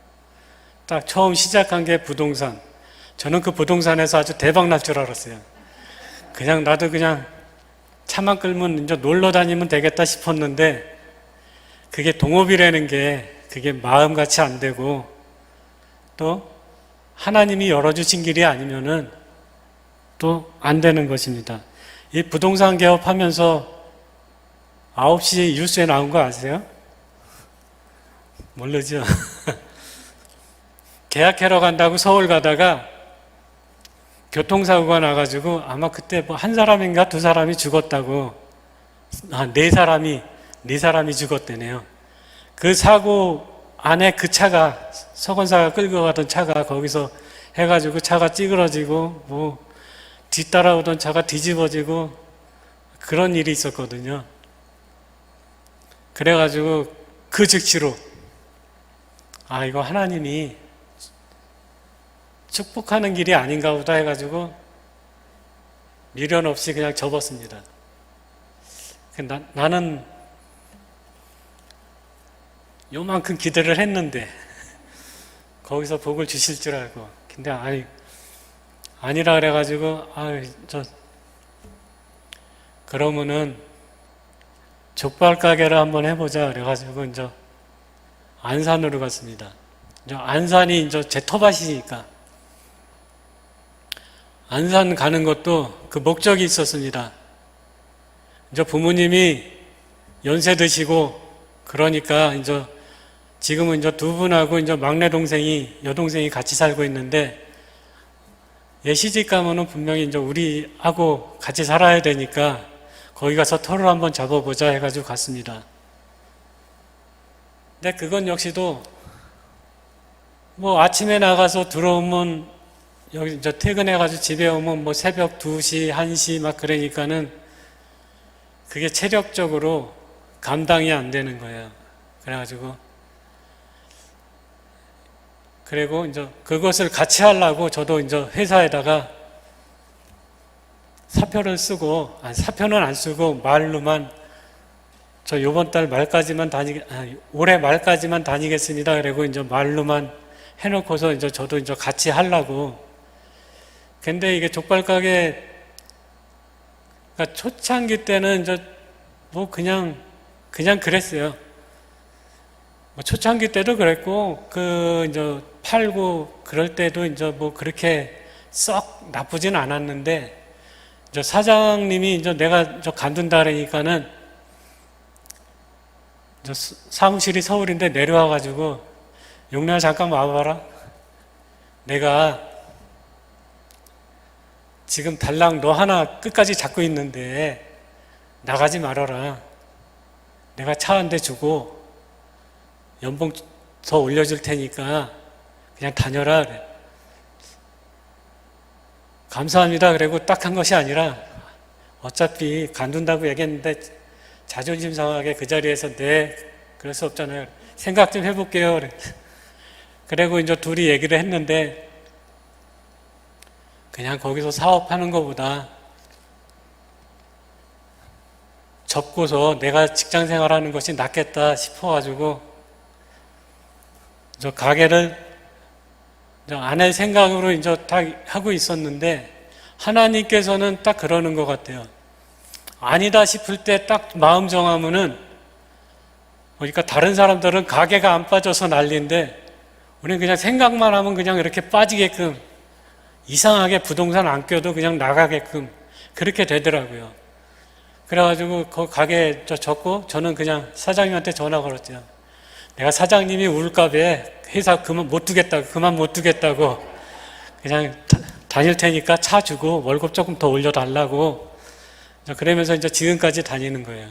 딱 처음 시작한 게 부동산. 저는 그 부동산에서 아주 대박 날 줄 알았어요. 나도 그냥 차만 끌면 이제 놀러 다니면 되겠다 싶었는데 그게 동업이라는 게 그게 마음같이 안 되고 또 하나님이 열어주신 길이 아니면은 또 안 되는 것입니다. 이 부동산 개업하면서 9시 뉴스에 나온 거 아세요? 모르죠? 계약하러 간다고 서울 가다가 교통사고가 나가지고 아마 그때 뭐 한 사람인가 두 사람이 죽었다고, 네 사람이 죽었대네요. 그 사고 안에 그 차가, 서건사가 끌고 가던 차가 거기서 해가지고 차가 찌그러지고 뭐 뒤따라오던 차가 뒤집어지고 그런 일이 있었거든요. 그래가지고 그 즉시로 이거 하나님이 축복하는 길이 아닌가 보다 해가지고 미련 없이 그냥 접었습니다. 나는 요만큼 기대를 했는데 거기서 복을 주실 줄 알고, 근데 아니라 그래가지고 그러면은 족발 가게를 한번 해보자 그래가지고 이제 안산으로 갔습니다. 이제 안산이 이제 제 터밭이니까 안산 가는 것도 그 목적이 있었습니다. 이제 부모님이 연세 드시고 그러니까 이제 지금은 이제 두 분하고 이제 막내 동생이, 여동생이 같이 살고 있는데 시집 가면은 분명히 이제 우리하고 같이 살아야 되니까 거기 가서 터를 한번 잡아보자 해가지고 갔습니다. 근데 그건 역시도 뭐 아침에 나가서 들어오면 여기 이제 퇴근해가지고 집에 오면 뭐 새벽 2시, 1시 막 그러니까는 그게 체력적으로 감당이 안 되는 거예요. 그리고 이제 그것을 같이 하려고 저도 이제 회사에다가 사표를 쓰고, 사표는 안 쓰고 말로만 저 요번 달 말까지만 올해 말까지만 다니겠습니다. 그리고 이제 말로만 해놓고서 이제 저도 이제 같이 하려고. 근데 이게 족발가게, 그러니까 초창기 때는 이제 뭐 그냥 그랬어요. 뭐 초창기 때도 그랬고, 이제 팔고 그럴 때도 이제 뭐 그렇게 썩 나쁘진 않았는데, 이제 사장님이 이제 내가 간둔다 그러니까는 사무실이 서울인데 내려와가지고 용래야 잠깐 와봐라. 내가 지금 달랑 너 하나 끝까지 잡고 있는데 나가지 말아라. 내가 차 한 대 주고 연봉 더 올려줄 테니까 그냥 다녀라. 그래. 감사합니다. 그리고 딱 한 것이 아니라 어차피 간둔다고 얘기했는데 자존심 상하게 그 자리에서 그럴 수 없잖아요. 생각 좀 해볼게요. 그래. 그리고 이제 둘이 얘기를 했는데 그냥 거기서 사업하는 것보다 접고서 내가 직장 생활하는 것이 낫겠다 싶어가지고 저 가게를 안 할 생각으로 이제 다 하고 있었는데 하나님께서는 딱 그러는 것 같아요. 아니다 싶을 때 딱 마음 정하면은 그러니까 다른 사람들은 가게가 안 빠져서 난리인데 우리는 그냥 생각만 하면 그냥 이렇게 빠지게끔 이상하게 부동산 안 껴도 그냥 나가게끔 그렇게 되더라고요. 그래가지고 그 가게 적고 저는 그냥 사장님한테 전화 걸었죠. 내가 사장님이 울까봐 회사 그만 못 두겠다고 그냥 다닐 테니까 차 주고 월급 조금 더 올려달라고 그러면서 이제 지금까지 다니는 거예요.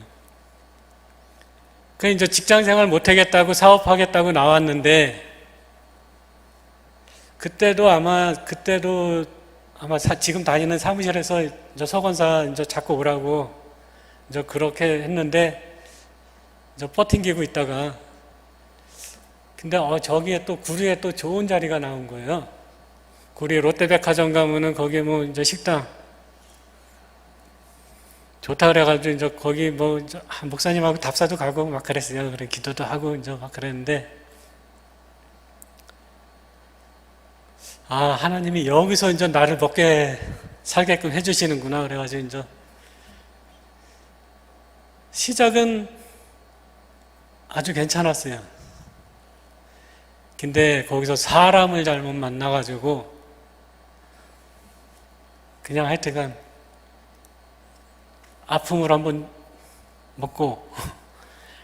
그 이제 직장 생활 못 하겠다고 사업하겠다고 나왔는데 그때도 아마 지금 다니는 사무실에서 이제 서건사 이제 자꾸 오라고 이제 그렇게 했는데 이제 버팅기고 있다가 근데 저기에 또 구리에 또 좋은 자리가 나온 거예요. 구리 롯데백화점 가면은 거기 뭐 이제 식당 좋다 그래가지고 이제 거기 뭐 이제 목사님하고 답사도 가고 막 그랬어요. 그래 기도도 하고 이제 막 그랬는데 하나님이 여기서 이제 나를 먹게 살게끔 해주시는구나 그래가지고 이제 시작은 아주 괜찮았어요. 근데 거기서 사람을 잘못 만나가지고 그냥 하여튼간 아픔을 한번 먹고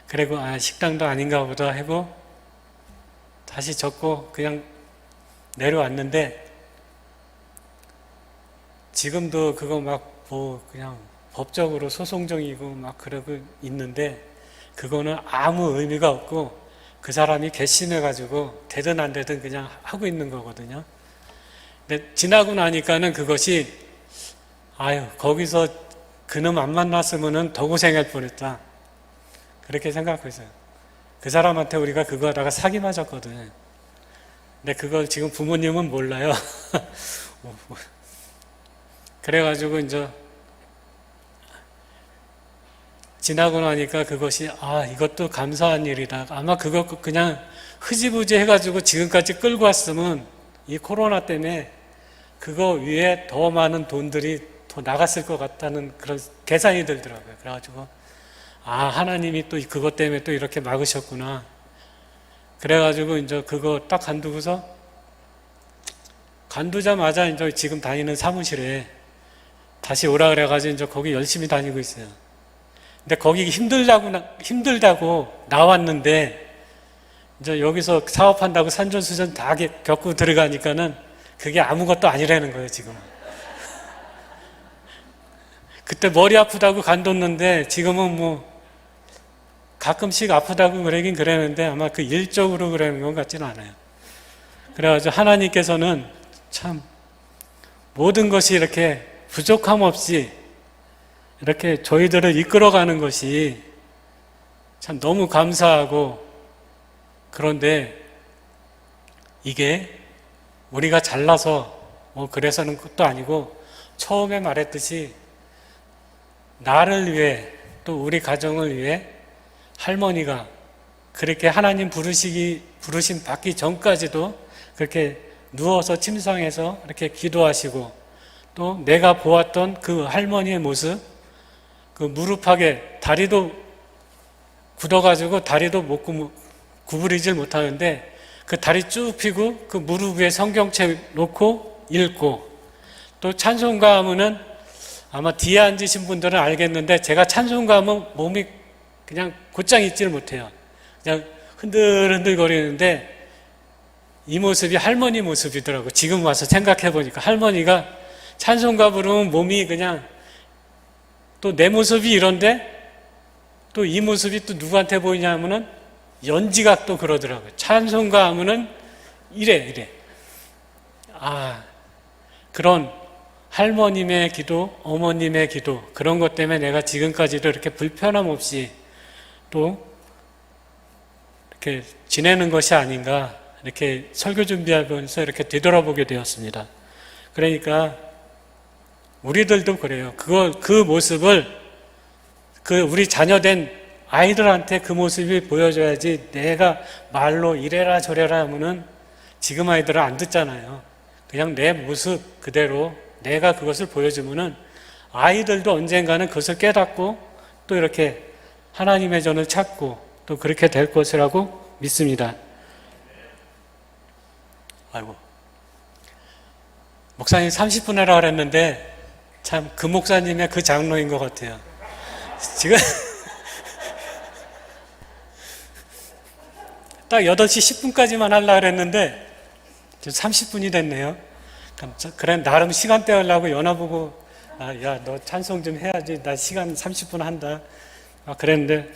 그리고 식당도 아닌가 보다 하고 다시 적고 그냥 내려왔는데 지금도 그거 막 뭐 그냥 법적으로 소송 중이고 막 그러고 있는데 그거는 아무 의미가 없고 그 사람이 괘씸해가지고 되든 안 되든 그냥 하고 있는 거거든요. 근데 지나고 나니까는 그것이 거기서 그놈 안 만났으면은 더 고생할 뻔했다. 그렇게 생각하고 있어요. 그 사람한테 우리가 그거 하다가 사기 맞았거든. 근데 그걸 지금 부모님은 몰라요. 그래가지고 이제 지나고 나니까 그것이 이것도 감사한 일이다. 아마 그거 그냥 흐지부지 해가지고 지금까지 끌고 왔으면 이 코로나 때문에 그거 위에 더 많은 돈들이 더 나갔을 것 같다는 그런 계산이 들더라고요. 그래가지고 하나님이 또 그것 때문에 또 이렇게 막으셨구나. 그래가지고 이제 그거 딱 간두자마자 이제 지금 다니는 사무실에 다시 오라 그래가지고 이제 거기 열심히 다니고 있어요. 근데 거기 힘들다고 나왔는데 이제 여기서 사업한다고 산전수전 다 겪고 들어가니까는 그게 아무것도 아니라는 거예요, 지금. 그때 머리 아프다고 간뒀는데 지금은 뭐 가끔씩 아프다고 그러긴 그랬는데 아마 그 일적으로 그러는 것 같지는 않아요. 그래가지고 하나님께서는 참 모든 것이 이렇게 부족함 없이 이렇게 저희들을 이끌어가는 것이 참 너무 감사하고 그런데 이게 우리가 잘나서 그래서는 것도 아니고 처음에 말했듯이 나를 위해 또 우리 가정을 위해 할머니가 그렇게 하나님 부르심 받기 전까지도 그렇게 누워서 침상에서 이렇게 기도하시고 또 내가 보았던 그 할머니의 모습 그 무릎하게 다리도 굳어가지고 다리도 못 구부리질 못하는데 그 다리 쭉 펴고 그 무릎 위에 성경책 놓고 읽고 또 찬송가 하면은 아마 뒤에 앉으신 분들은 알겠는데 제가 찬송가 하면 몸이 그냥 곧장 있지를 못해요. 그냥 흔들흔들 거리는데 이 모습이 할머니 모습이더라고요. 지금 와서 생각해 보니까 할머니가 찬송가 부르면 몸이 그냥 또 내 모습이 이런데 또 이 모습이 또 누구한테 보이냐면은 연지가 또 그러더라고요. 찬송가 하면은 이래. 그런 할머님의 기도, 어머님의 기도, 그런 것 때문에 내가 지금까지도 이렇게 불편함 없이 또 이렇게 지내는 것이 아닌가, 이렇게 설교 준비하면서 이렇게 되돌아보게 되었습니다. 그러니까 우리들도 그래요. 그 모습을 우리 자녀된 아이들한테 그 모습이 보여줘야지, 내가 말로 이래라 저래라 하면은 지금 아이들은 안 듣잖아요. 그냥 내 모습 그대로 내가 그것을 보여주면은 아이들도 언젠가는 그것을 깨닫고 또 이렇게 하나님의 전을 찾고 또 그렇게 될 것이라고 믿습니다. 아이고. 목사님 30분 하라 그랬는데 참 그 목사님의 그 장로인 것 같아요. 지금 딱 8시 10분까지만 하려고 그랬는데 지금 30분이 됐네요. 그래, 나름 시간 때우려고 연화 보고, 야, 너 찬송 좀 해야지. 나 시간 30분 한다. 그랬는데,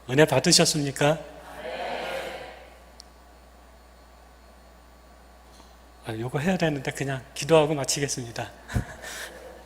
은혜 받으셨습니까? 요거 해야 되는데 그냥 기도하고 마치겠습니다.